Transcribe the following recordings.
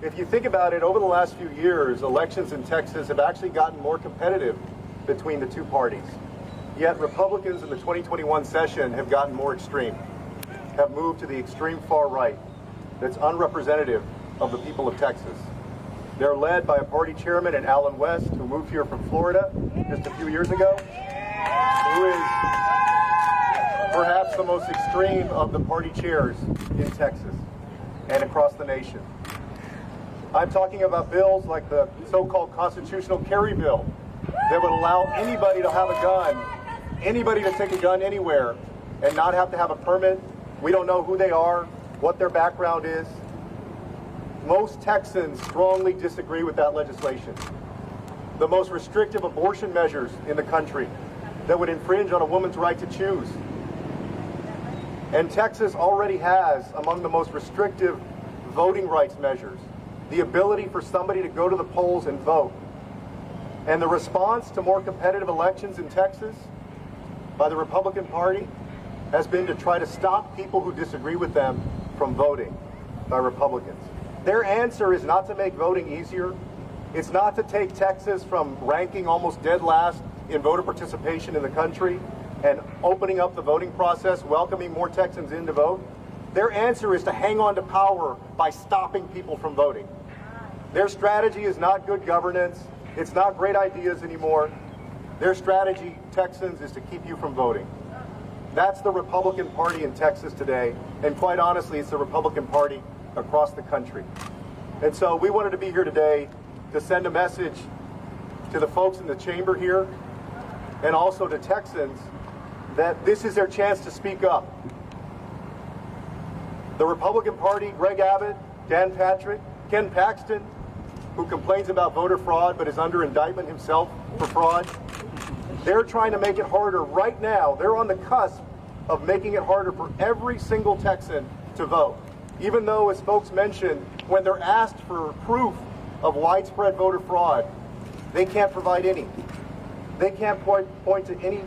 If you think about it, over the last few years, elections in Texas have actually gotten more competitive between the two parties. Yet Republicans in the 2021 session have gotten more extreme, have moved to the extreme far right that's unrepresentative of the people of Texas. They're led by a party chairman in Allen West, who moved here from Florida just a few years ago, who is perhaps the most extreme of the party chairs in Texas and across the nation. I'm talking about bills like the so-called constitutional carry bill that would allow anybody to have a gun, anybody to take a gun anywhere and not have to have a permit. We don't know who they are, what their background is. Most Texans strongly disagree with that legislation. The most restrictive abortion measures in the country that would infringe on a woman's right to choose. And Texas already has among the most restrictive voting rights measures, the ability for somebody to go to the polls and vote. And the response to more competitive elections in Texas by the Republican Party has been to try to stop people who disagree with them from voting by Republicans. Their answer is not to make voting easier. It's not to take Texas from ranking almost dead last in voter participation in the country and opening up the voting process, welcoming more Texans in to vote. Their answer is to hang on to power by stopping people from voting. Their strategy is not good governance. It's not great ideas anymore. Their strategy, Texans, is to keep you from voting. That's the Republican Party in Texas today, and quite honestly, it's the Republican Party across the country. And so we wanted to be here today to send a message to the folks in the chamber here and also to Texans that this is their chance to speak up. The Republican Party, Greg Abbott, Dan Patrick, Ken Paxton, who complains about voter fraud but is under indictment himself for fraud, they're trying to make it harder right now. They're on the cusp of making it harder for every single Texan to vote. Even though, as folks mentioned, when they're asked for proof of widespread voter fraud, they can't provide any. They can't point to any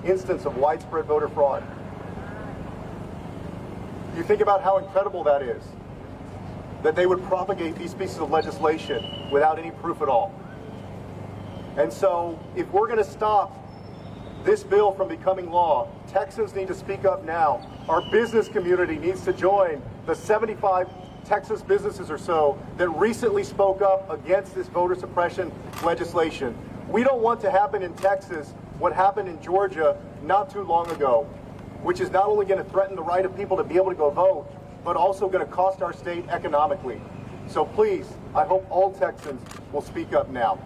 instance of widespread voter fraud. You think about how incredible that is, that they would propagate these pieces of legislation without any proof at all. And so, if we're going to stop this bill from becoming law, Texans need to speak up now. Our business community needs to join the 75 Texas businesses or so that recently spoke up against this voter suppression legislation. We don't want to happen in Texas what happened in Georgia not too long ago, which is not only going to threaten the right of people to be able to go vote, but also going to cost our state economically. So please, I hope all Texans will speak up now.